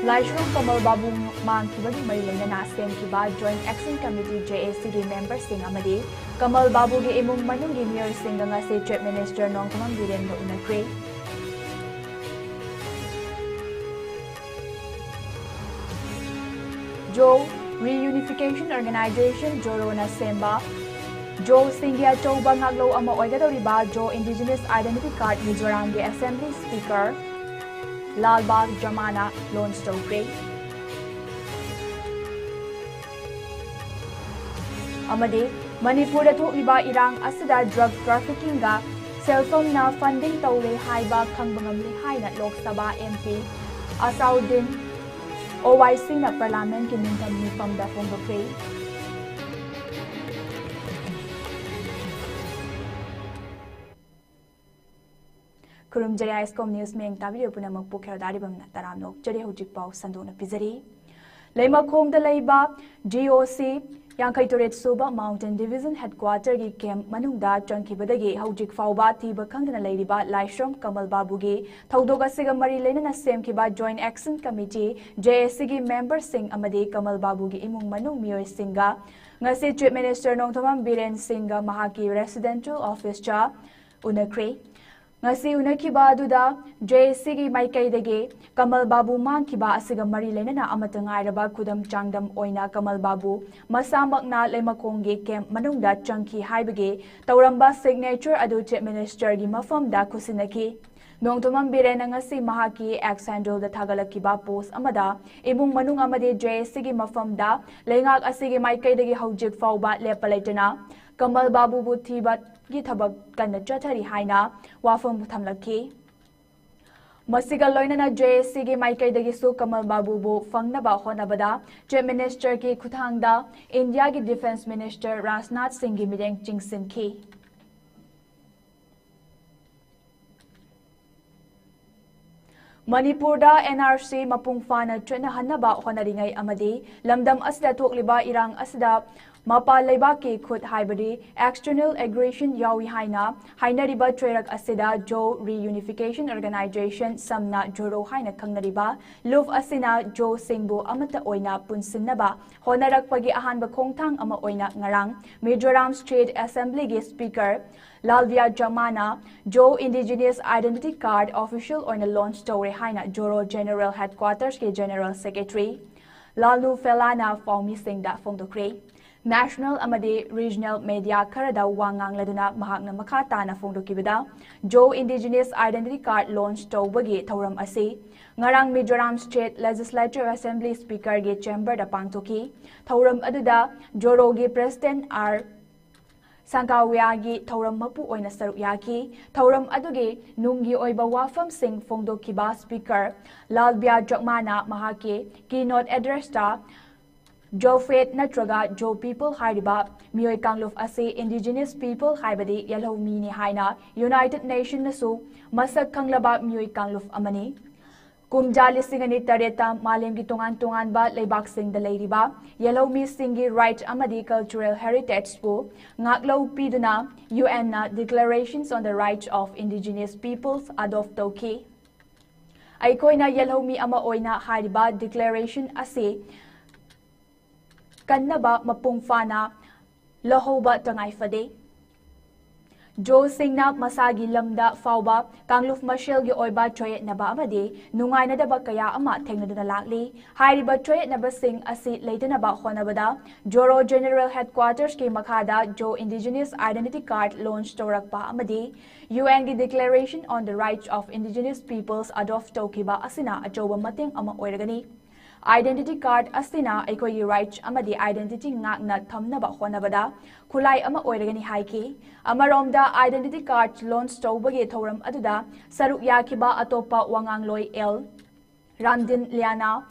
Laishram Kamal Babu Mankibagi Marilena Sem Kiba Joint Action Committee JAC member Singh Amadi Kamal Babu Gi Imung Manungi Mayor Singh nga si Chief Minister Nong Kamang Biren no unakre Jo Reunification Organization Joro na Semba Jo Singia Choba Ngaglo Ama Oigadoriba Jo Indigenous Identity Card Mizoram Ge Assembly Speaker Lalbagh Jamana launch tawkre amade Manipur da thokliba irang asida drug trafficking ga cell phone na funding tawle haiba khangbangamli haina Lok Sabha MP Asauddin OIC na parliament ki ningtam ni pamda phongdokre Kurum Jaya ISCOM News Meng Tabio Punamak Puker Daribam Taranok, Jere Hujik Pau Sandona Pizari. Lema Kong the Laiba, GOC, Yankai Turet Suba Mountain Division Headquarter Gi Camp Manungda, Chunky Badagi, Hujik Fauba, Tiba Kangana Ladiba, Laishram, Kamal Babugi, Taudoga Sigamari Lena Sem Kiba Joint Action Committee, JSG member Singh Amadi, Kamal Babugi Imung Manung Mio Singa, Ngasi Chief Minister Nongtamam Biren Singa Mahaki Residential Office Cha, Unakre. Ngasi unakiba aduda JC gi maikaidage Kamal Babu mangkiba asiga mari lenana amata ngairaba kudam changdam oina Kamal Babu masamakna lemakongge camp manungda changki haibage tauramba signature adu Chief Minister gi mafamda kusinaki Nongtomam Biren ngasi mahaki ex handle da thagalakiba post amada imung manung amade JC gi mafamda lengak asigi maikaidage haujik fauba lepalaitana Kamal Babu Buthibat gi thabak kanna chathari haina wafam thamlaki Masiga loinana JSC gi maikaidagi su Kamal Babu bu fangnaba honabada Chief Minister ki khuthangda India gi Defence Minister Rajnath Singh gi mideng chingsin ki Manipur da NRC mapung fana chena hanaba honaringai amadi lamdam asda thokliba irang asda Mapa Laibaki Khut Haibadi External Aggression Yawi Haina Hainariba Trerak Asida Jo Reunification Organization Samna Joro Haina Kangnariba Luf Asina Jo Singbu Amata Oina Punsinaba Honarak Pagi Ahanba Kongtang Ama Oina Ngarang Mizoram State Assembly Gi Speaker Lalbagh Jamana Jo Indigenous Identity Card Official Oina Launch Story Haina Joro General Headquarters Ki General Secretary Lalu Felana Faumi Singda Fongdokre National Amadi Regional Media Karada Wangang Laduna Mahakna Makata na Fongdokibida Jo Indigenous Identity Card launch Tawbagi Tauram Asi Ngarang Mizoram State Legislative Assembly Speaker Ge Chamber da Pangtoki Tauram Aduda Joro Ge President R Sangkawiyagi Tauram Mapu Oina Saruyaki Tauram Adugi Nungi Oiba Wafam Singh Fongdokiba Speaker Lalbagh Jamana Mahaki Keynote Address ta Jo Faith Natraga Jo People Hariba Mioi Kangluf Asi Indigenous People Haibadi Yellow Mini Haina United Nations Nasu Masak Kanglaba Mioi Kangluf Amani Kumjali Singani Tareta Malem Gi Tungan Ba Leibak Sing the Ladyba Yellow Mi Singi Right Amadi Cultural Heritage Po Ngaklo Piduna UN na Declarations on the Rights of Indigenous Peoples Adof Toki Aikoina Yellow Mi Ama Oina Hariba Declaration Asi Kannaba mapung fana lahoba tangai fade Jo Singna masagi lamda fauba kangluf mashel gi oiba choyet naba amade nungai na daba kaya ama thengnaduna lakli hairiba choyet naba sing asi leitana ba honabada Joro General Headquarters ki makhada Jo Indigenous Identity Card launch torakpa amade UN gi Declaration on the Rights of Indigenous Peoples adopt tokiba asina achoba mateng ama oiragani Identity Card Asina Aikoi Rights Amadi Identity Ngakna Thamnaba Honabada Kulai Ama Oiragani Haiki Amaromda Identity Card launch Tawbagi Thoram Aduda Saruk Yakiba Atopa Wangang Loi El Ramdin Liana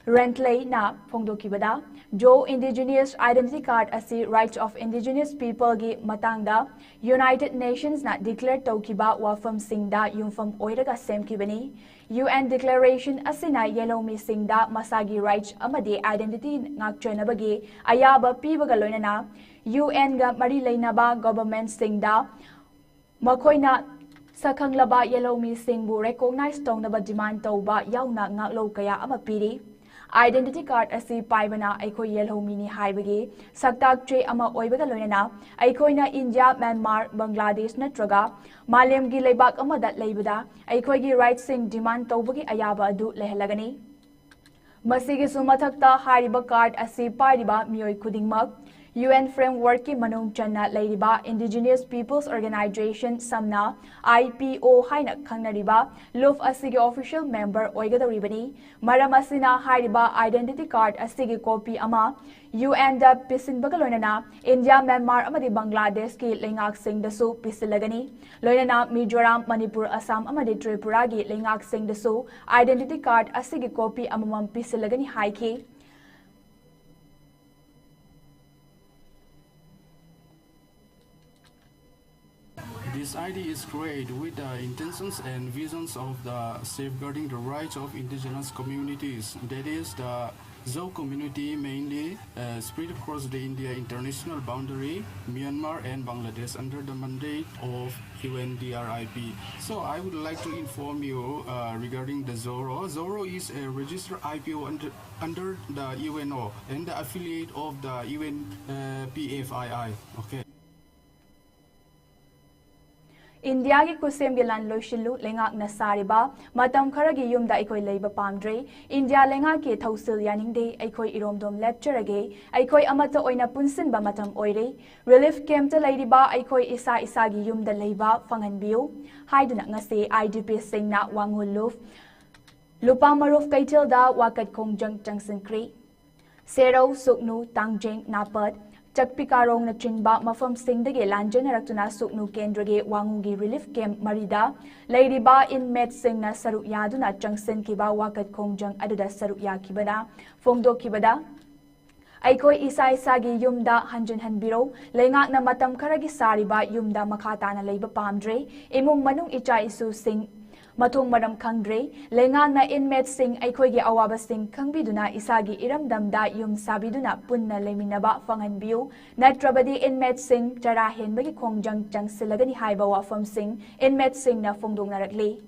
Rentley na Fongdokibada Jo Indigenous Identity Card Asi Rights of Indigenous People Gi Matangda United Nations na declare Tawkiba Wafam Singda Yumfam Oiraga Semkibani UN Declaration Asina Yellow Mi Singda Masagi Rights Amadi Identity Ngakchenabagi Ayaba Pibaga Loinana UN ga Mari Lainaba Government Singda Makoina Sakhanglaba Yellomi Singbu recognize Tonaba demand Toba Yauna Ngaklo Kaya Amapiri. Identity card asi paibana aiko Yellomi ni haibagi, Saktak Tre Ama Oibaga Lunana, Aikoina India, Myanmar, Bangladesh Natraga, Malem Gilebak Amadat Labada, Aikoigi right sing demand Tobagi Ayaba Adu Lehelagani. Masigi Sumatakta Hariba card asi pariba Mioi Kudingmak. UN framework ki manung channa leiriba Indigenous Peoples Organization samna IPO haina khangnariba luf asigi official member oigadoribani maram asina hariba identity card asigi copy ama UN da pisinbaga loinana India Myanmar amadi Bangladesh ki lengak sing dasu pisilagani loinana Mizoram Manipur Assam amadi Tripura gi lengak sing dasu identity card asigi copy amamam pisilagani haiki. This ID is created with the intentions and visions of the safeguarding the rights of indigenous communities. That is the Zo community mainly spread across the India international boundary, Myanmar and Bangladesh under the mandate of UNDRIP. So I would like to inform you regarding the Zoro. Zoro is a registered IPO under the UNO and the affiliate of the UNPFII. Okay. India ki kusem gilan loishilu lengak na sariba matam kharagi yumda ikoi leiba pamdre India lengak ki thausil yaningde ikoi iromdom lecturage ikoi amata oina punsin ba matam oire relief camp ta leiriba ikoi isa gi yumda leiba fanganbiu haiduna ngase IDP singna wanguluf lupa maruf kaitil da wakat kongjang changsinkri Sero Suknu Tangjeng Napat Chakpikarong na chinba mafam singdage lanjan haratuna suknu kendrage wangungi relief camp marida leiriba inmate singna saruk yaduna changsin kiba wakat kongjang aduda saruk yakibada fongdo kibada Aikoi isa gi yumda hanjin hanbiro lengak na matam kharagi sariba yumda makata na leiba pamdre imung manung icha isu sing Matung Madam Kangdre, Lengang na inmate sing Aikoigi awaba sing Kangbiduna isagi iramdamda yum sabiduna punna leminaba fanganbiu, Natrabadi inmate sing Jarahin bagi kongjang jang silagani haiba wafam sing, inmate sing na fungdong naratli.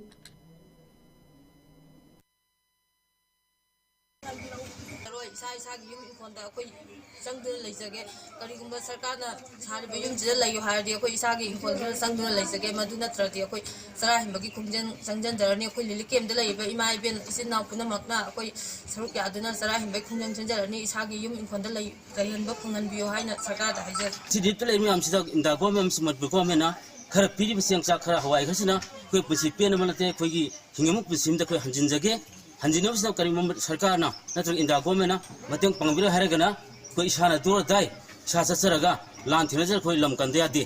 Sangduna leisage karigumba sarkarna sariba yumjida layu hardi akoi isagi inkolna sangduna leisage maduna trati akoi sarahimagi kumjan sangjan darani akoi lilikemda laiba ima iben isinna punamakna akoi saruk yaduna sarahimbai kumjan janjarani isagi yum inkonda lay kayhanba phunganbiyo haina sarkarda haija sidit lay miam sida inda ko miam simat ko mena khara piri biseng sa khara hawai khasina koi pusi pen manate koi gi hingamuk pusimda koi hanjinjage hanjinobsna karimam sarkarna natra inda ko mena mateng pangbira haragana ko isana dur dai sa saraga lan thinajar khoi lam kandya di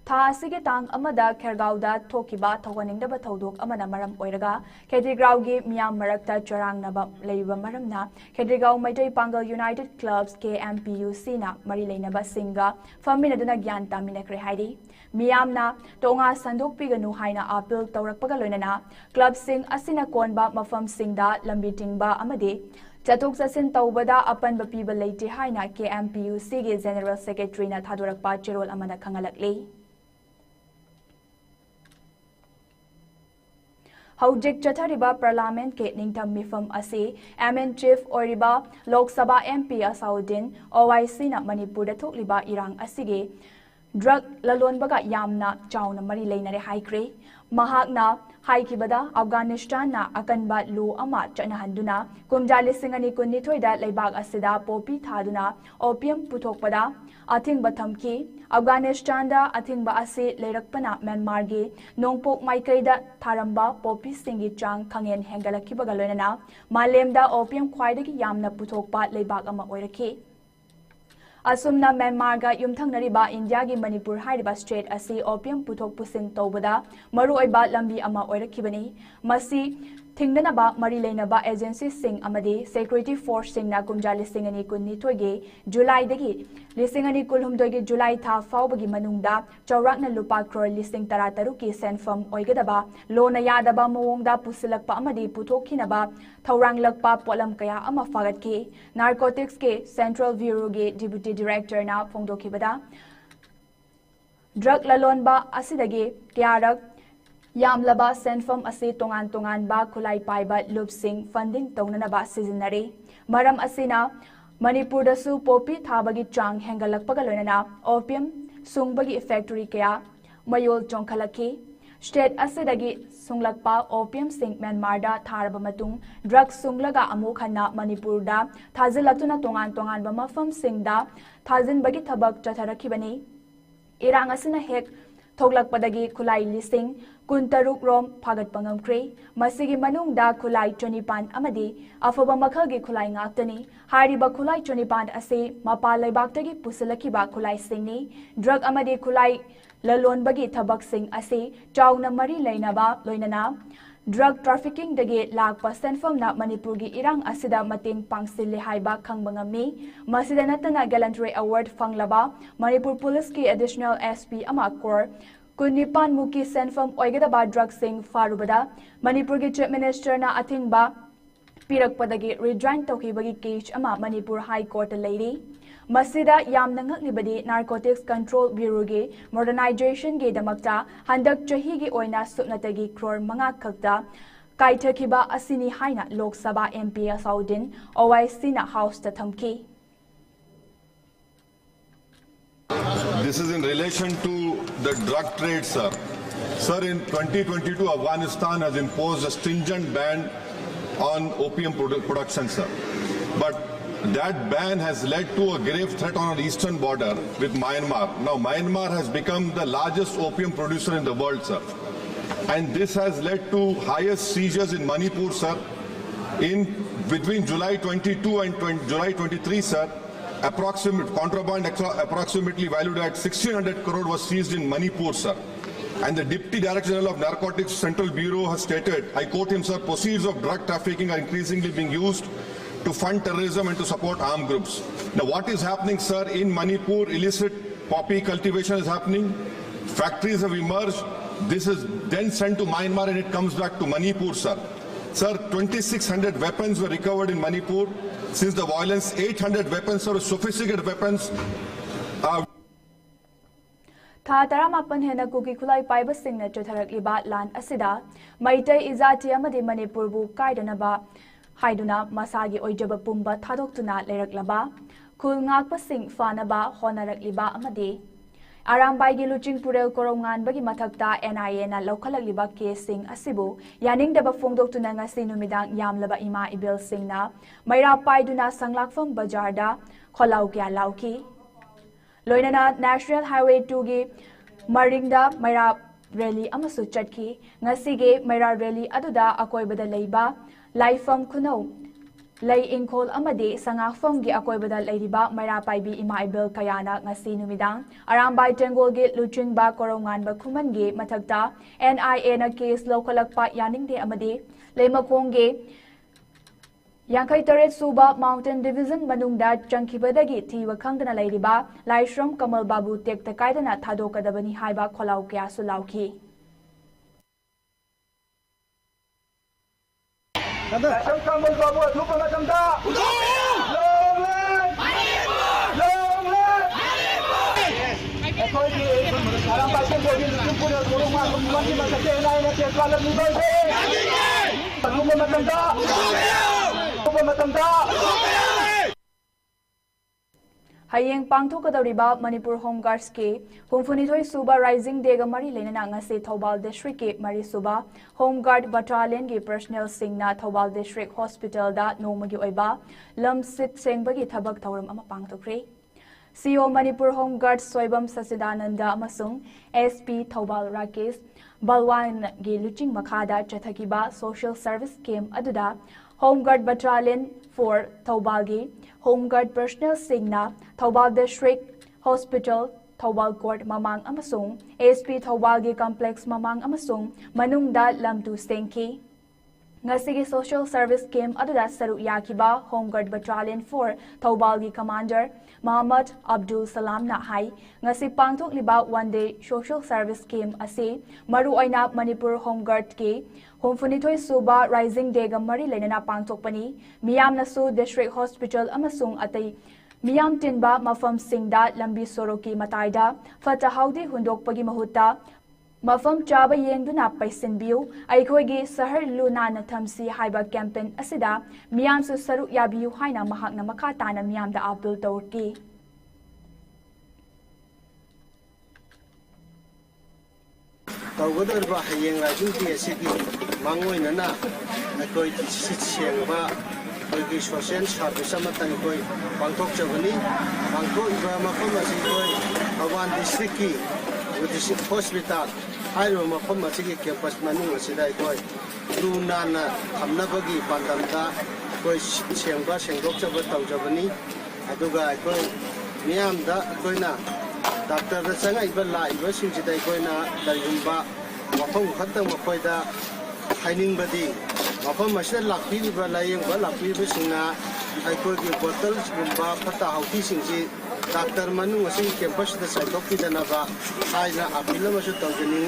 Tha asige tang amada Khergauda thokiba thoganingdaba thodok amana maram oiraga Khedigau gi miyam marakta charangnaba leiba maramna Khedigau Maitai Pangal United Clubs KMPUC na mari leinaba singa faminaduna gyan taminakre haidi miyamna tonga sandok piganu haina appeal tawrakpaga loinana club sing asina konba mafam singda lambi tingba amade Chatuk Sasin Taubada Apan Bapiba Leite Haina KMPUC ge General Secretary na Thadorakpa Chirol Amana Kangalakli. Haujik Chathariba Parliament ke Ningtam Mifam Ase MN Chief Oriba Lok Sabha MP Asaudin OIC na Manipur da Thokliba Irang Asige Drug lalonbaga yamna chawna mari leinare haikre mahakna haikibada Afghanistan na akanba lu ama chanahanduna kumjali singani kunni thoida leibak asida popi thaduna opium puthokpada athing bathamki Afghanistan da athing ba ase leirakpana Myanmar ge nongpok maikaida tharamba popi singi chang khangen hengalakibaga loinana malemda opium khwaidagi yamna puthokpa leibak ama oirakhi Asumna Myanmar ga yumthangnariba India gi Manipur hariba state asi opium puthok pusin tobada maru oiba lambi ama oirakibani masi thingdanaba mari leinaba agency sing amadi security force sing na kumjali singani kunni thoige July dagi lisingani kulhumdoi gi July tha faubagi manungda chawrakna lupa crore lising tarataru ki senfam oigadaba lona yadaba mawongda pusilakpa amadi puthokhinaba thauranglakpa polam kaya ama fagatki narcotics ke Central Bureau ge deputy director na phongdokibada drug lalonba asidagi kyarak yamlaba senfam ase tongan ba khulai paiba lupsing funding tongnanaba sizinare maram asina Manipur dasu popi thabagi chang hengalakpaga loinana opium sungbagi factory kaya mayol chongkhalaki state asidagi sunglakpa opium sing Myanmar da tharaba matung drug sunglaga amukhanna Manipur da thazilatuna tongan ba mafam singda thazin bagi thabak chatharakibani irang asina hek thoglakpadagi khulai lising kuntaruk rom phagat pangamkre masigi manungda khulai chonipan amadi afaba makhagi khulai ngaktani hariba khulai chonipan ase mapa laibaktagi pusalakiba khulai singni drug amadi khulai lalonbagi thabak sing ase chawna mari lainaba loinana drug trafficking dagi lakpa senfamna Manipurgi irang asida mating pangsille haiba khangbangami masida natana gallantry award fanglaba Manipur police ki additional SP amakor Kunipan muki senfam oigadaba drug sing farubada Manipurgi chief minister na athingba pirakpadagi rejoin tokibagi case ama Manipur High Court lady Masida yamna ngaklibadi Narcotics Control Bureau gi modernization gi damakta handak chahi gi oina supnatagi crore manga khakta kaithakiba asini haina Lok Sabha MP Saudin OIC na house ta thamki. This is in relation to the drug trade, sir. Sir, in 2022, Afghanistan has imposed a stringent ban on opium production, sir. But that ban has led to a grave threat on our eastern border with Myanmar. Now, Myanmar has become the largest opium producer in the world, sir. And this has led to highest seizures in Manipur, sir. Between July 22 and July 23, sir, contraband approximately valued at 1,600 crore was seized in Manipur, sir. And the Deputy Director General of Narcotics Central Bureau has stated, I quote him, sir, proceeds of drug trafficking are increasingly being used to fund terrorism and to support armed groups. Now what is happening, sir, in Manipur, illicit poppy cultivation is happening, factories have emerged, this is then sent to Myanmar and it comes back to Manipur, sir. Sir, 2,600 weapons were recovered in Manipur. Since the violence, 800 weapons or sophisticated weapons are Tha taramapan hena kuki khulai paiba singna chotharakliba lan asida maitai izati amadi Manipur bu kaidanaba haiduna masagi oijaba pumba thadoktuna leraklaba khul ngakpa sing fanaba honarakliba amadi Arambai gi luching purel korongan bagi mathakta NIA na lokhalakliba case sing asibu yaningdaba phongdoktuna ngasi numidang yamlaba ima ibil singna maira paiduna sanglakfam bajarda kholau kya lauki Loinana National Highway 2 gi maringda maira rally amasu chatki ngasige maira rally aduda akoibada leiba laifam khuno Lay ingkol amadi sangakfam gi akoibada leiriba maira paibi ima ibil kayana ngasi numidang arambay tengol gi luching ba korongan ba khuman gi mathakta NIA na case lokalakpa yaningde amadi leimakong gi Yankai Taret Suba Mountain Division Manungda Chankibadagi Thiwa Khangdana Leiriba Laishram Kamal Babu Tek Takaidana Thadokadabani Haiba Kholau Kya Sulauki Laishram Kamal Babu Thupa Matamda Long live Ekoi Aram Pasen Bodi Lumpur Kuruma Kumandi Masake Nai na Teswala Nibai Thupa Matamda Hayeng pangthokadariba Manipur Home Guards ke Humfunithoi Suba Rising Day ga mari lenana ngase Thobal District ke mari Suba Home Guard Battalion ge personnel singna Thobal District Hospital da nomagi oiba lam sit sengbagi thabak thauram ama pangthokre CO Manipur Home Guard Soibam Sasidananda amasung SP Thobal Rakesh Balwan ge luching makhada chathakiba social service scheme aduda Home Guard Battalion 4 Thaubalgi Home Guard personnel singna Thaubal District Hospital Thaubal Court Mamang amasung SP Thaubalgi Complex Mamang amasung manungda lamtu sengki Ngasigi social service scheme aduda saru yakiba Home Guard Battalion 4 Thaubalgi Commander Muhammad Abdul Salam na hai ngasi pangthok liba one day social service scheme ase maru oina Manipur Home Guard ke Humfunithoi Suba Rising Day ga mari lenana pangthok pani miyam na su district hospital amasung atai Miyam tinba mafam singda lambi soroki mataida fata haudi hundokpagi mahutta mafam chaba yengduna paisinbiu aikhoigi sahar lunana thamsi haiba campaign asida miyam su saru yabiu haina mahakna makha tana miyam da appeal tawki tawgadar hayeng rajin DEC ki mangoi nana koi sichengba koi social service amatan koi bangkok chabani bangkok iba mafam asi koi awan district ki district hospital hairo mafam asi ki campus manung asidai koi lunana thamnabagi pandamda koi sengba sengdok chaba tawjabani aduga koi miyamda koina Doctor da sanga iba la iba sinchida koina dargumba mafam khatta makoida haining badi mafam masha lakpi ba layeng ba lakpi ba singna aikoi ki bottles gumba phata hauti singji doctor manu asing campus da saitok ki dana ba saina apila masha tawjani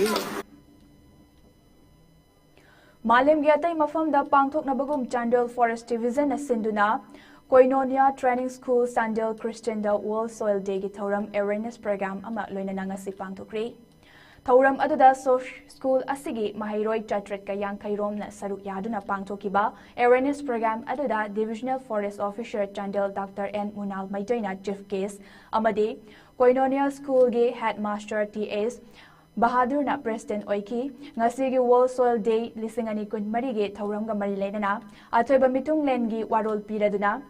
Malim Gyatai mafam da pangthok na bagum Chandel Forest Division asinduna Koinonia Training School Sandel Christian da World Soil Day ki Thoram Awareness Program ama loina nanga si pangthokri. Thoram aduda school asigi mahairoi chatret ka yankairom na saruk yaduna pangthokiba Awareness Program aduda Divisional Forest Officer Chandel Dr. N. Munal Maidoina Chief Case amade Koinonia School ge Headmaster T.S. Bahadur na President Oiki ngasi gi World Soil Day lisingani kun mari ge Thoram ga mari leina athoiba mitung len gi warol piraduna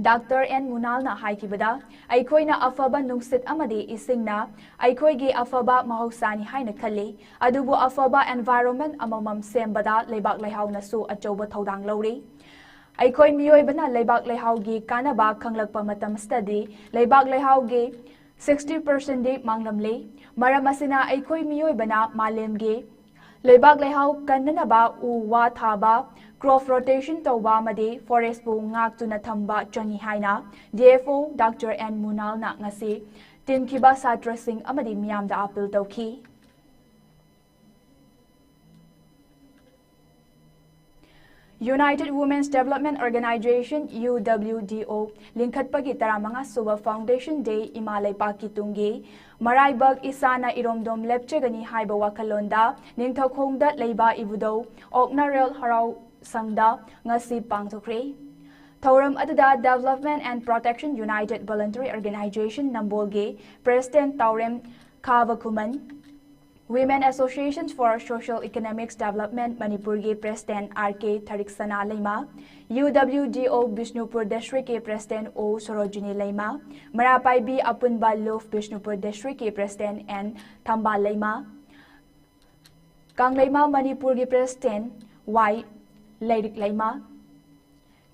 Dr. N. Munal na haikibada aikoina afaba nungsit amadi isingna aikoigi afaba mahausani haina khali adubu afaba environment amamam sembada leibak leihau na su achoba thodang lori aikoi miyoi bana leibak leihau gi kanaba khanglakpa matam study leibak leihau gi 60% de manglamle maramasina aikoi miyoi bana malem gi leibak leihau kannaba u wa thaba crop rotation tawba made forest bu ngak tuna thamba changi haina DFO Dr. N. Munal na ngasi tinkiba satra sing amadi miyam da appeal tawki United Women's Development Organization UWDO linkhat pagi taramanga suba Foundation Day imalai paki tungi maraibag isana iromdom lepchegani haiba wakalonda ningthakhongda leiba ibudo oknarel harau sangda ngasi pangthokri Thoram aduda Development and Protection United Voluntary Organization Nambolge President Taurem Kavakuman Women Associations for Social Economics Development Manipur ge President R.K. Thariksana Leima UWDO Bishnupur District ke President O. Sorojini Leima Marapai B. Apunba Lof Bishnupur District ke President N. Thamba Leima Kangleima Manipur ge President Y. Leirik Leima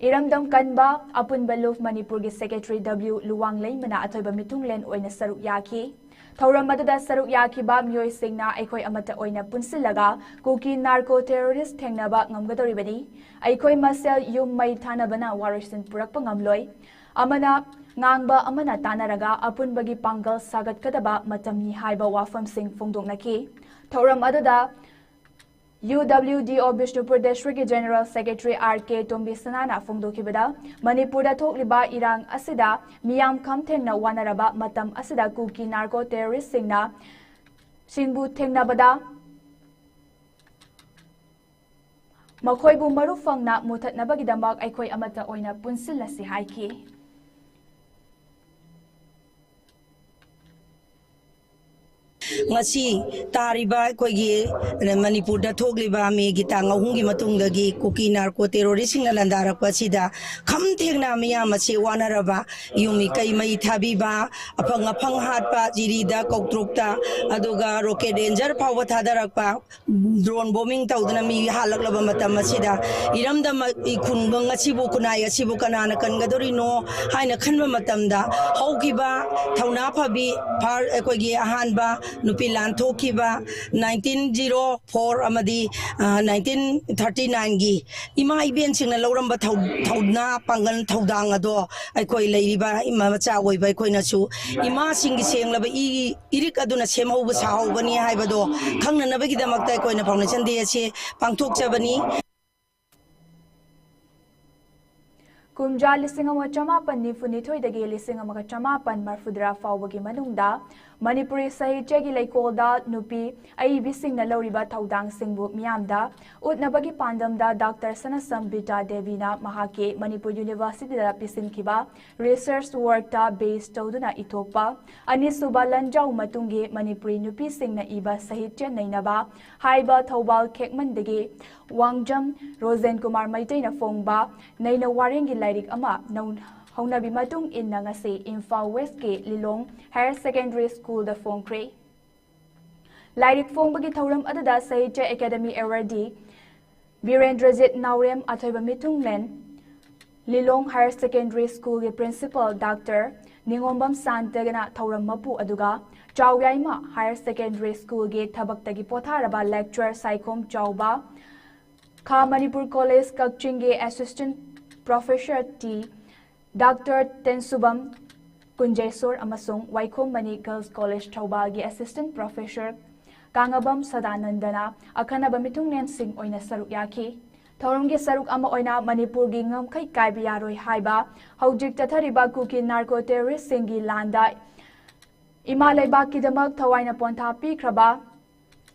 Iramdam Kanba Apunba Lof Manipur ge Secretary W. Luwang Leimana athoiba mitung len oina saruk yaki Thoram madada saruk yakiba miyoi singna aikoi amata oina punsilaga kuki narco terrorist thengnaba ngamgadoribani aikoi masel yum mai thanabana warisin purakpa ngamloi amana ngangba amana tanaraga apunbagi pangal sagat kadaba matamni haiba wafam sing phongdoknaki Thoram adada UWDO Bishnupur District General Secretary R.K. Tombi Sanana Fongdokibada Manipurda thokliba irang asida miyam kham thengna wanaraba matam asida kuki narco terrorist singna singbu thengnabada makhoibu maru fangna muthatnabagidamak aikoi amata oina punsilasi haiki ngasi tariba koigi Manipur da thokliba me gita ngahungi matungdagi kuki narco terrorist sing landarak pasida kham thengna miya machi wanaraba yumi kai mai thabiba afang hatpa jirida koktrukta aduga rocket ranger phawa thadarakpa drone bombing tawdana mi halaklaba matam masida iramda ikhunga ngasibu kunai asibu kanana kangadorino haina khanba matamda haugiba thauna phabi phar koigi ahanba nupilan thokiba 1904 amadi 1939 gi ima iben singna loramba thauna pangal thaudang ado aikoi leiriba ima macha oiba aikoina su ima singi senglaba irik aduna semhauba sahawbani haibado khangna nabagi damakta aikoina foundation day ase pangthok chabani ꯀꯨꯝꯖꯥ 1994 1950 ꯐꯥꯎꯕꯒꯤ ꯃꯅꯨꯡꯗ ꯃꯅꯤꯄꯨꯔꯤ ꯁꯥꯍꯤꯇ꯭ꯌꯒꯤ ꯂꯩꯀꯣꯜꯗ ꯅꯨꯄꯤ ꯑꯏꯕꯤꯁꯤꯡꯅ ꯂꯧꯔꯤꯕ ꯊꯧꯗꯥꯡꯁꯤꯡꯕꯨ ꯃꯤꯌꯥꯝꯗ ꯎꯠꯅꯕꯒꯤ ꯄꯥꯟꯗꯝꯗ doctor ꯁꯅꯁꯝ Vita ꯗꯦꯕꯤꯅ ꯃꯍꯥꯛꯀꯤ ꯃꯅꯤꯄꯨꯔ ꯌꯨꯅꯤꯚꯔꯁꯤꯇꯤꯗ ꯄꯤꯁꯤꯟꯈꯤꯕ research ꯋꯥꯔꯛꯇ ꯕꯦꯁ ꯇꯧꯗꯨꯅ ꯏꯊꯣꯛꯄ ꯑꯅꯤꯁꯨꯕ ꯂꯟꯖꯥꯎ ꯃꯇꯨꯡꯒꯤ ꯃꯅꯤꯄꯨꯔꯤ ꯅꯨꯄꯤꯁꯤꯡꯅ ꯏꯕ ꯁꯥꯍꯤꯇ꯭ꯌ ꯅꯩꯅꯕ ꯍꯥꯏꯕ ꯊꯧꯕꯥꯜ ꯈꯦꯛꯃꯟꯗꯒꯤ ꯋꯥꯡꯖꯝ ꯔꯣꯖꯦꯟ ꯀꯨꯃꯥꯔ ꯃꯩꯇꯩꯅ ꯐꯣꯡꯕ ꯅꯩꯅ ꯋꯥꯔꯦꯡꯒꯤ ꯂꯥꯏꯔꯤꯛ ꯑꯃ ꯍꯧꯅꯕꯤ ꯃꯇꯨꯡ ꯏꯟꯅ ꯉꯁꯤ ꯏꯝꯐꯥꯜ ꯋꯦꯁꯀꯤ ꯂꯤꯂꯣꯡ ꯍꯥꯌꯔ ꯁꯦꯀꯦꯟꯗꯔꯤ ꯁ꯭ꯀꯨꯜꯗ ꯐꯣꯡꯈ꯭ꯔꯦ꯫ ꯂꯥꯏꯔꯤꯛ ꯐꯣꯡꯕꯒꯤ ꯊꯧꯔꯝ ꯑꯗꯨꯗ ꯁꯥꯍꯤꯇ꯭ꯌ ꯑꯦꯀꯥꯗꯦꯃꯤ ꯑꯦꯋꯥꯔꯗꯤ ꯕꯤꯔꯦꯟꯗ꯭ꯔꯖꯤꯠ ꯅꯥꯎꯔꯦꯝ ꯑꯊꯣꯏꯕ ꯃꯤꯊꯨꯡꯂꯦꯟ ꯂꯤꯂꯣꯡ ꯍꯥꯌꯔ ꯁꯦꯀꯦꯟꯗꯔꯤ ꯁ꯭ꯀꯨꯜꯒꯤ ꯄ꯭ꯔꯤꯟꯁꯤꯄꯜ ꯗꯥꯛꯇꯔ ꯅꯤꯉꯣꯝꯕꯝ ꯁꯥꯟꯇꯒꯅ ꯊꯧꯔꯝ ꯃꯄꯨ ꯑꯗꯨꯒ ꯆꯥꯎꯌꯥꯏꯃ ꯍꯥꯌꯔ ꯁꯦꯀꯦꯟꯗꯔꯤ ꯁ꯭ꯀꯨꯜꯒꯤ ꯊꯕꯛꯇꯒꯤ ꯄꯣꯊꯥꯔꯕ ꯂꯦꯛꯆꯔ ꯁꯥꯏꯈꯣꯝ ꯆꯥꯎꯕ ꯈꯥ ꯃꯅꯤꯄꯨꯔ ꯀꯣꯂꯦꯖ ꯀꯛꯆꯤꯡꯒꯤ ꯑꯦꯁꯤꯁꯇꯦꯟꯠ ꯄ꯭ꯔꯣꯐꯦꯁꯔ ꯇꯤ ꯗꯥꯛꯇꯔ ꯇꯦꯟꯁꯨꯕꯝ ꯀꯨꯟꯖꯦꯁꯣꯔ ꯑꯃꯁꯨꯡ ꯋꯥꯏꯈꯣꯝ ꯃꯅꯤ ꯒꯔꯜꯁ ꯀꯣꯂꯦꯖ ꯊꯧꯕꯥꯜꯒꯤ ꯑꯦꯁꯤꯁꯇꯦꯟꯠ ꯄ꯭ꯔꯣꯐꯦꯁꯔ ꯀꯥꯡꯉꯕꯝ ꯁꯗꯥꯅꯟꯗꯅ ꯑꯈꯟꯅꯕ ꯃꯤꯊꯨꯡꯂꯦꯟꯁꯤꯡ ꯑꯣꯏꯅ ꯁꯔꯨꯛ ꯌꯥꯈꯤ꯫ ꯊꯧꯔꯝꯒꯤ ꯁꯔꯨꯛ ꯑꯃ ꯑꯣꯏꯅ ꯃꯅꯤꯄꯨꯔꯒꯤ ꯉꯝꯈꯩ ꯀꯥꯏꯕ ꯌꯥꯔꯣꯏ ꯍꯥꯏꯕ ꯍꯧꯖꯤꯛ ꯆꯠꯊꯔꯤꯕ ꯀꯨꯀꯤ ꯅꯥꯔꯀꯣ ꯇꯦꯔꯣꯔꯤꯁꯁꯤꯡꯒꯤ ꯂꯥꯟꯗ ꯏꯃꯥ ꯂꯩꯕꯥꯛꯀꯤꯗꯃꯛ ꯊꯋꯥꯏꯅ ꯄꯣꯟꯊꯥ ꯄꯤꯈ꯭ꯔꯕ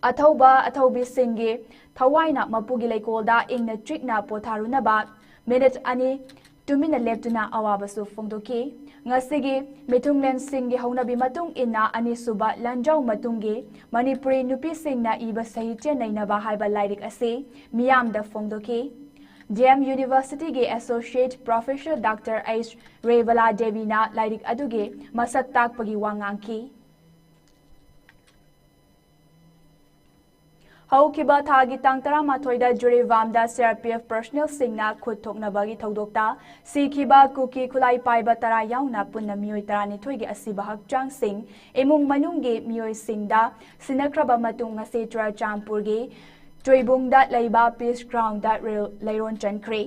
ꯑꯊꯧꯕ ꯑꯊꯧꯕꯤꯁꯤꯡꯒꯤ ꯊꯋꯥꯏꯅ ꯃꯄꯨꯒꯤ ꯂꯩꯀꯣꯜꯗ ꯏꯪꯅ ꯆꯤꯛꯅ ꯄꯣꯊꯥꯔꯨꯅꯕ ꯃꯤꯅꯤꯠ 2 ꯇꯨꯃꯤꯟꯅ ꯂꯦꯞꯇꯨꯅ ꯑꯋꯥꯕꯁꯨ ꯐꯣꯡꯗꯣꯛꯈꯤ꯫ ꯉꯁꯤꯒꯤ ꯃꯤꯊꯨꯡꯂꯦꯟꯁꯤꯡꯒꯤ ꯍꯧꯅꯕꯤ ꯃꯇꯨꯡ ꯏꯟꯅ ꯑꯅꯤꯁꯨꯕ ꯂꯟꯖꯥꯎ ꯃꯇꯨꯡꯒꯤ ꯃꯅꯤꯄꯨꯔꯤ ꯅꯨꯄꯤꯁꯤꯡꯅ ꯏꯕ ꯁꯥꯍꯤꯇ꯭ꯌ ꯅꯩꯅꯕ ꯍꯥꯏꯕ ꯂꯥꯏꯔꯤꯛ ꯑꯁꯤ ꯃꯤꯌꯥꯝꯗ ꯐꯣꯡꯗꯣꯛꯈꯤ꯫ ꯗꯤꯑꯦꯝ ꯌꯨꯅꯤꯚꯔꯁꯤꯇꯤꯒꯤ associate professor doctor H Rebala ꯗꯦꯕꯤꯅ ꯂꯥꯏꯔꯤꯛ ꯑꯗꯨꯒꯤ ꯃꯁꯛ ꯇꯥꯛꯄꯒꯤ ꯋꯥ ꯉꯥꯡꯈꯤ꯫ ꯍꯧꯈꯤꯕ ꯊꯥꯒꯤ ꯇꯥꯡ 11ꯗ ꯖꯨꯔꯤꯚꯥꯝꯗ CRPF ꯄꯔꯁꯣꯅꯦꯜꯁꯤꯡꯅ ꯈꯨꯠ ꯊꯣꯛꯅꯕꯒꯤ ꯊꯧꯗꯣꯛꯇ ꯁꯤꯈꯤꯕ ꯀꯨꯀꯤ ꯈꯨꯠꯂꯥꯏ ꯄꯥꯏꯕ 10 ꯌꯥꯎꯅ ꯄꯨꯟꯅ ꯃꯤꯑꯣꯏ 12ꯒꯤ ꯑꯁꯤꯕ ꯍꯛꯆꯥꯡꯁꯤꯡ ꯏꯃꯨꯡ ꯃꯅꯨꯡꯒꯤ ꯃꯤꯑꯣꯏꯁꯤꯡꯗ ꯁꯤꯟꯅꯈ꯭ꯔꯕ ꯃꯇꯨꯡ ꯉꯁꯤ ꯆꯨꯔꯆꯥꯟꯄꯨꯔꯒꯤ ꯆꯣꯏꯕꯨꯡꯗ ꯂꯩꯕ ꯄꯤꯁ ꯒ꯭ꯔꯥꯎꯟꯗ ꯂꯩꯔꯣꯟ ꯆꯟꯈ꯭ꯔꯦ꯫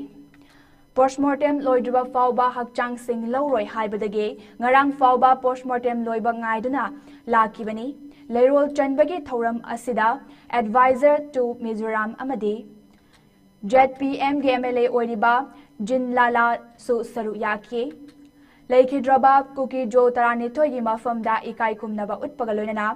ꯄꯣꯁꯠꯃꯣꯔꯇꯦꯝ ꯂꯣꯏꯗ꯭ꯔꯤꯕ ꯐꯥꯎꯕ ꯍꯛꯆꯥꯡꯁꯤꯡ ꯂꯧꯔꯣꯏ ꯍꯥꯏꯕꯗꯒꯤ ꯉꯔꯥꯡ ꯐꯥꯎꯕ ꯄꯣꯁꯠꯃꯣꯔꯇꯦꯝ ꯂꯣꯏꯕ ꯉꯥꯏꯗꯨꯅ ꯂꯥꯛꯈꯤꯕꯅꯤ꯫ ꯂꯩꯔꯣꯜ ꯆꯟꯕꯒꯤ ꯊꯧꯔꯝ ꯑꯁꯤꯗ ꯑꯦꯗꯚꯥꯏꯖꯔ ꯇꯨ ꯃꯤꯖꯣꯔꯥꯝ ꯑꯃꯗꯤ ZPMꯒꯤ MLA ꯑꯣꯏꯔꯤꯕ ꯖꯤꯟꯂꯥꯂꯥꯁꯨ ꯁꯔꯨꯛ ꯌꯥꯈꯤ꯫ ꯂꯩꯈꯤꯗ꯭ꯔꯕ ꯀꯨꯀꯤ ꯖꯣ 12ꯒꯤ ꯃꯐꯝꯗ ꯏꯀꯥꯏ ꯈꯨꯝꯅꯕ ꯎꯠꯄꯒ ꯂꯣꯏꯅꯅ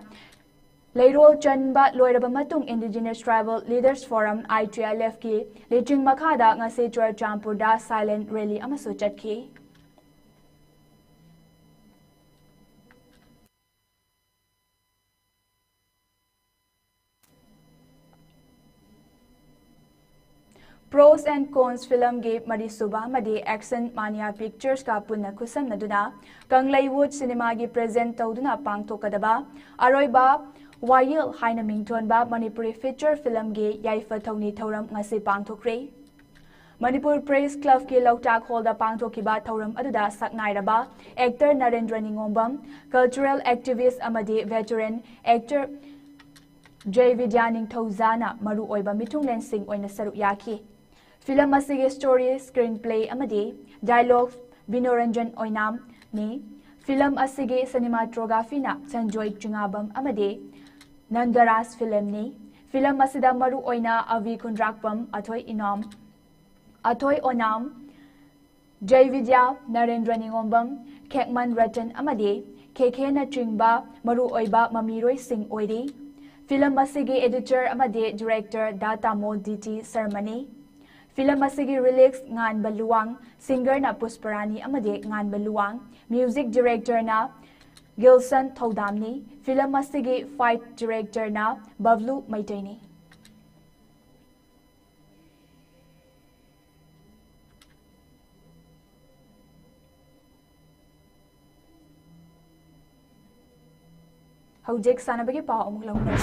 ꯂꯩꯔꯣꯜ ꯆꯟꯕ ꯂꯣꯏꯔꯕ ꯃꯇꯨꯡ ꯏꯟꯗꯤꯖꯤꯅꯁ ꯇ꯭ꯔꯥꯏꯕꯦꯜ ꯂꯤꯗꯔꯁ ꯐꯣꯔꯝ ITLFꯀꯤ ꯂꯨꯆꯤꯡ ꯃꯈꯥꯗ ꯉꯁꯤ ꯆꯨꯔꯆꯥꯟꯄꯨꯔꯗ ꯁꯥꯏꯂꯦꯟ ꯔꯦꯂꯤ ꯑꯃꯁꯨ ꯆꯠꯈꯤ꯫ ꯄ꯭ꯔꯣꯁ ꯑꯦꯟड ꯀꯣꯟꯁ ꯐꯤल्मꯒꯤ ꯃꯔꯤꯁꯨꯕ ꯑꯃꯗꯤ ꯑꯦꯛꯁꯟ ꯃꯥꯅꯤꯌꯥ ꯄꯤꯛꯆꯔꯁꯀ ꯄꯨꯟꯅ ꯈꯨꯠꯁꯝꯅꯗꯨꯅ ꯀꯪꯂꯩꯋꯨꯠ ꯁꯤꯅꯦꯃꯥꯒꯤ ꯄ꯭ꯔꯦꯖꯦꯟꯠ ꯇꯧꯗꯨꯅ ꯄꯥꯡꯊꯣꯛꯀꯗꯕ ꯑꯔꯣꯏꯕ ꯋꯥꯌꯦꯜ ꯍꯥꯏꯅ ꯃꯤꯡꯊꯣꯟꯕ ꯃꯅꯤꯄꯨꯔꯤ ꯐꯤꯆꯔ ꯐꯤल्मꯒꯤ ꯌꯥꯏꯐ ꯊꯧꯅꯤ ꯊꯧꯔꯝ ꯉꯁꯤ ꯄꯥꯡꯊꯣꯛꯈ꯭ꯔꯦ꯫ ꯃꯅꯤꯄꯨꯔ ꯄ꯭रेस क्लब लौटाक हॉल पांथोखिबा थौरम अदुदा सकनाइरबा actor Narendra Ningombam cultural activist अमदी वेटरन एक्टर जय विद्या निंगथौजाना मरु ओइबा मिथुंगलेंसिंग ओइना सरुक याखी। फिल्म असिगे स्टोरी स्क्रीन प्ले अमदी डायलॉग बिनोरंजन ओइनाम नि फिल्म असिगे सिनेमाटोग्राफीना संजोय चिंगाबम अमदी नंदराज फिल्म नि फिल्म असिदा मरु ओइना अवि कुंद्राकपम अथोय ओनाम जय विद्या नरेंद्र निंगोंबम खेकमन रतन अमदी खेखेना चिंगबा मरु ओइबा ममीरोय सिंह ओइरी। फिल्म असिगे एडिटर अमदी डायरेक्टर दातामो DT सरमनी। फिल्म असिगे release nganba luwang singer na Pushparani अमदी nganba luwang म्यूजिक डायरेक्टर ना गिल्सन थौदामनी। फिल्म असिगे फाइट डायरेक्टर ना बबलू मैतैनी। हौजेक सानबगे पाव अमुक लौनर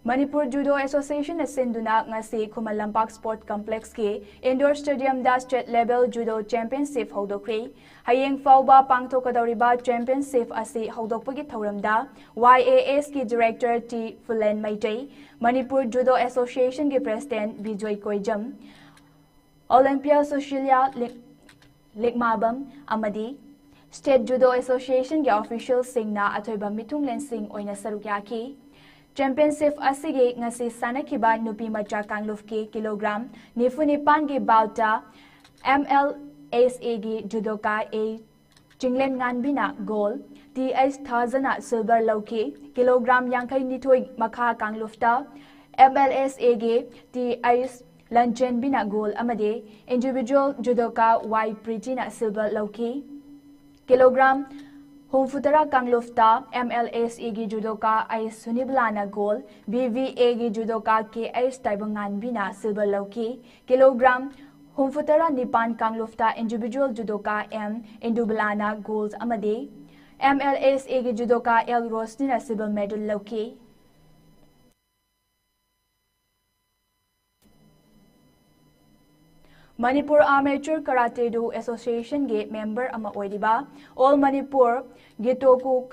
मणिपुर जुडो एसोसिएशन सिंधुना ngasi Khuman Lampak sport complex के इंडोर स्टेडियम दा स्टेट लेवल जुडो चैंपियनशिप हौदोखरे। हयेंग फाउबा पांगथोकदौरिबा चैंपियनशिप असि हौदोकपगी थौरमदा YAS की डायरेक्टर T फुलेन मैतै, मणिपुर जुडो एसोसिएशन के प्रेसिडेंट विजय कोइजम, ओलंपिया सुशीलिया लिकमाबम अमदी स्टेट जुडो एसोसिएशन के ऑफिशियल सिंगना अथोइबा मिथुंगलेन सिंह ओइना सरुक याखी। Championship asigi ngasi sanakhiba nupi macha kangluf ki kilogram nifunipan gi bauta MLSA gi judoka a Jinglen Nganbina gold TH Thazana silver lauki kilogram yankai nitoi makha kanglufta MLSA gi TH Lanchen Bina gold amade individual judoka Y Pritina silver lauki kilogram Homfutara Kanglufta MLSA gi judoka I Suniblana gold BVA gi judoka KH Taibangan Bina silver lauki kilogram Homfutara Nipan Kanglufta individual judoka M Indublana gold amade MLSA gi judoka L Rosnina silver medal lauki Manipur Amateur Karate Do Association ge member ama oidiba All Manipur Gitoku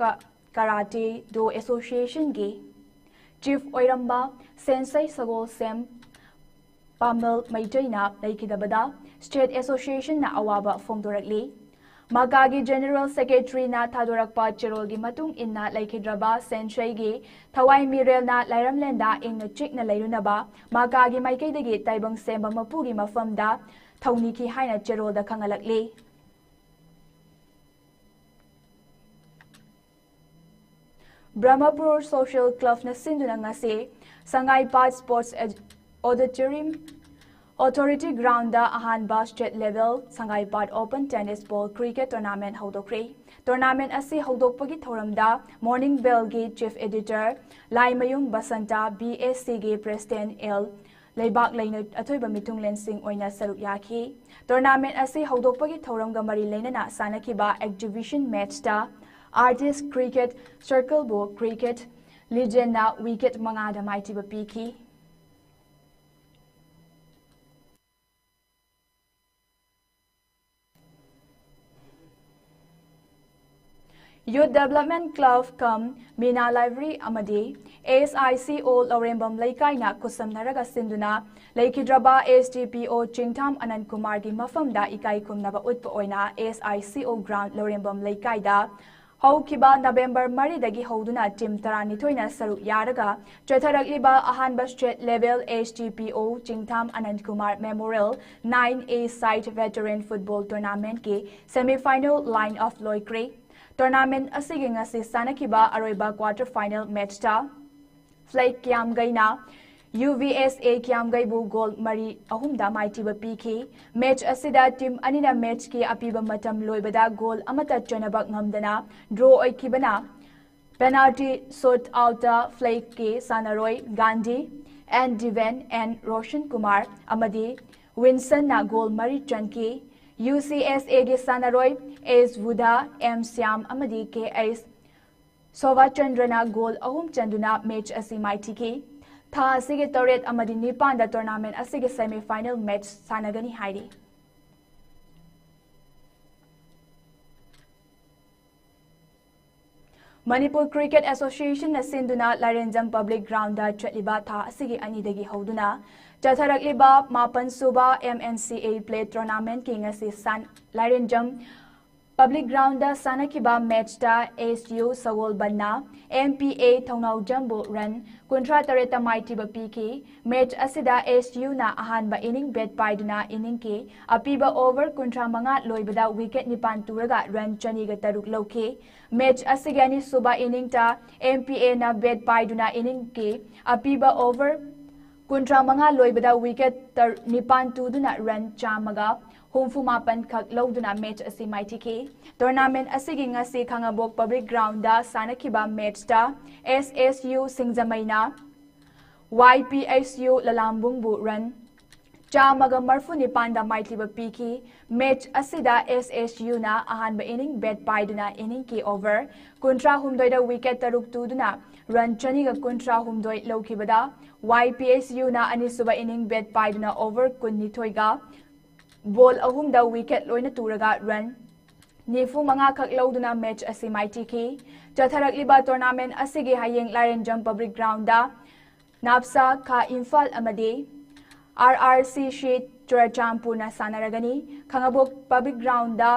Karate Do Association ge Chief Oiramba Sensei Sagol Sem Pamel Maitaina Laikidabada State Association na awaba fongdorakli Magagi General Secretary na Thadorakpa Cherol gi matung inna Laikidraba Sensei ge Thawai Mirel na Lairamlenda ingna chikna lairunaba Magagi Maikaidagi Taibang Semba Mapugi mafamda Thauniki haina Cherol da khangalakli Brahmapur Social Club na sinduna ngasi Sangai Pat Sports Auditorium Authority Ground da ahanba state level Sangai Pat Open Tennis Ball Cricket Tournament hodokri Tournament asi hodokpagi thoramda Morning Bell gi Chief Editor Laimayum Basanta BSC gi President L Leibak Laina Athoiba Mitung Lensing oina saruk yaki Tournament asi hodokpagi thoramga mari lainana sanakhiba exhibition match ta Artist Cricket Circle Bo Cricket Legend na wicket mangada maitiba piki Youth Development Club COM Mina Library Amadi ASICO Lorembam Laikaina Kusam Naraga Sinduna Laikidraba SDPO Chingtam Anand Kumar gi Mafamda Ikai Kumnaba Utpa Oina ASICO Ground Lorembam Laikaida Haukiba November Maridagi Hoduna Tim Taranitoina Saru Yaraga Chatharakliba Ahanba State Level HTPO Chingtam Anand Kumar Memorial 9A Site Veteran Football Tournament ki Semi-Final Line of Loikre Tournament asigi ngasi sanakhiba aroiba quarter final match ta Flight Kiamgaina UVSA Kiamgaibu goal mari ahumda maitiba piki match asida team anina match ki apiba matam loibada goal amata chanabak ngamdana draw oikibana penalty shot out Flight ki Sanaroi Gandhi and Diven and Roshan Kumar amadi Winson na goal mari chanki UCSA gi Sanaroi S Vuda M Siam amadi KS Sova Chandrana goal ahum chanduna match asi maitiki Tha asigi toret amadi nipan da tournament asigi semi final match sanagani hairi Manipur Cricket Association na sinduna Larenjam Public Ground da chatliba tha asigi anidagi hoduna Chatharakliba Mapan Suba MNCA Play Tournament ki ngasi san Larenjam Public Ground da sanakhiba match da ASU Sawol Banna MPA Thongnau Jumbo Run Kuntra Tareta Maitiba PK match asida ASU na ahanba inning bet paiduna inning ki apiba over kuntra manga loibada wicket nipan turaga run chaniga taruk lauke match asigani suba inning ta MPA na bet paiduna inning ki apiba over kuntra manga loibada wicket nipan tuduna run chamaga Humfu mapan khak loduna match asi maitiki tournament asigi ngasi Khangabok Public Ground da sanakhiba match ta SSU Singjamaina YPSU Lalambung bu run chamaga marfu nipan da maitliba piki match asida SSU na ahanba inning bet paiduna inning ki over kuntra humdoi da wicket taruk tuduna run chaniga kuntra humdoi lokibada YPSU na anisuba inning bet paiduna over kunnithoiga Ball ahum da wicket loina turaga run nifu manga khak loduna match asi maitiki chatharakliba tournament asigi hayeng Larenjam Public Ground da Napsa Kha Imphal amadi RRC sheet Churachampur na sanaragani Khangabok Public Ground da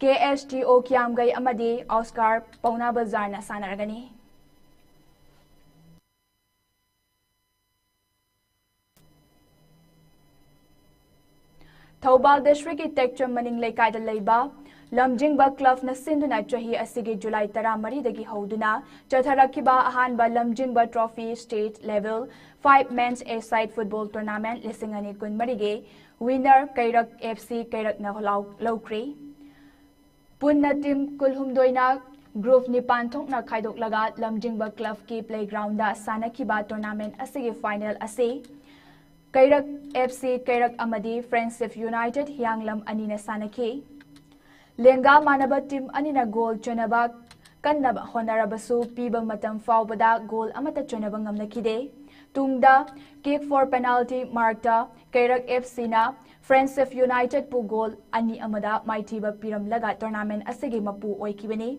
KSTO Kiamgai amadi Oscar Pauna Bazar na sanaragani Thobal District ki Tekcham Maning Lekai da Leiba Lamjingba Club na sinduna chahi asige July 13 dagi hoduna chatharakiba ahanba Lamjingba Trophy State Level 5 Men's A-Side Football Tournament lisingani kun marige winner Kairak FC Kairak na Laukri Punna team kulhumdoina Group ni Panthok na Kaidok Laga Lamjingba Club ki playground da sanakiba tournament asige final ase Kairak FC Kairak Amadi Friendship United Hianglam Anina Sanaki Lenga Manaba team Anina goal Chonaba Kanaba Honarabasu Piba Matam Faubada goal Amata Chonabangam Nakide Tungda kick for penalty Markta Kairak FC na Friendship United pu goal Ani Amada Maitiba Piram Laga tournament asige mapu oikibani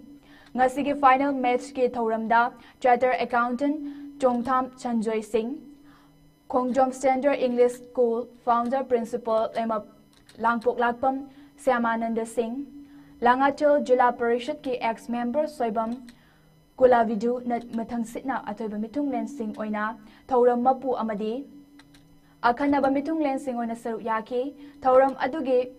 Ngasige final match ke Thoramda Charter Accountant Chongtham Chanjoy Singh Kongjom Standard English School Founder Principal Lema Langpok Lakpam Syamananda Singh Langachal Jila Parishad ki ex-member Soibam Kulavidu na Mathang Sitna Atoiba Mitung Lensing Oina Thoram Mapu Amadi Akhanaba Mitung Lensing Oina Saru Yaki Thoram Adugi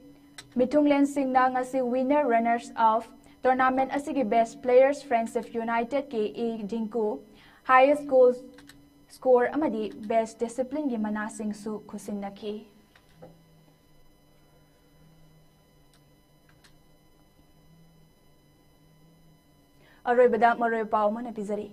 Mitung Lensing na ngasi winner runners of tournament asigi best players Friendship United ki E Dinku highest goals score amadi best discipline gi manasing su kusinaki Aroy bada maroy pao man epizari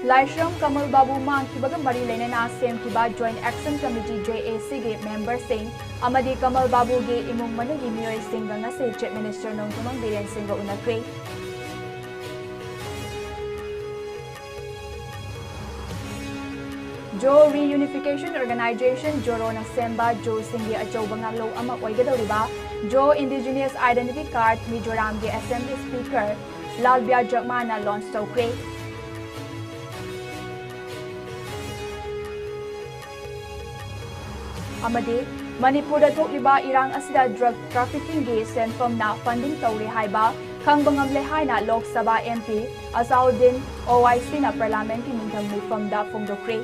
Laishram Kamal Babu Mang Kibaga Mari Lenana Sem Kiba Joint Action Committee JAC ge member Singh Amadi Kamal Babu ge Imung Manugi Mioy Singh nga se Chief Minister Nong Tumang Biren Singh ga unakre Jo Reunification Organization Joro na Semba Jo Singh ge Achow Bangalo ama oigadoriba Jo Indigenous Identity Card Mizoram ge Assembly Speaker Lalbia Jakmana launch tawkre Amade Manipur da thokliba irang asida drug trafficking ge senfam na funding tawre haiba khangbangam le haina Lok Sabha MP Azauddin OIC na parliament ki mintham ni from da phongdokre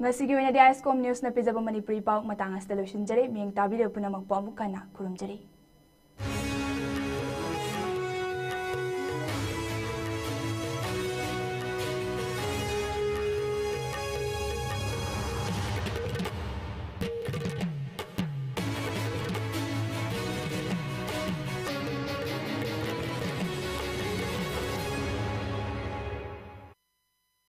Ngasigi wena di ISCOM news na pizaba Manipuri pauk matangas television jare miyang tabi de punamag po amukana kurumjare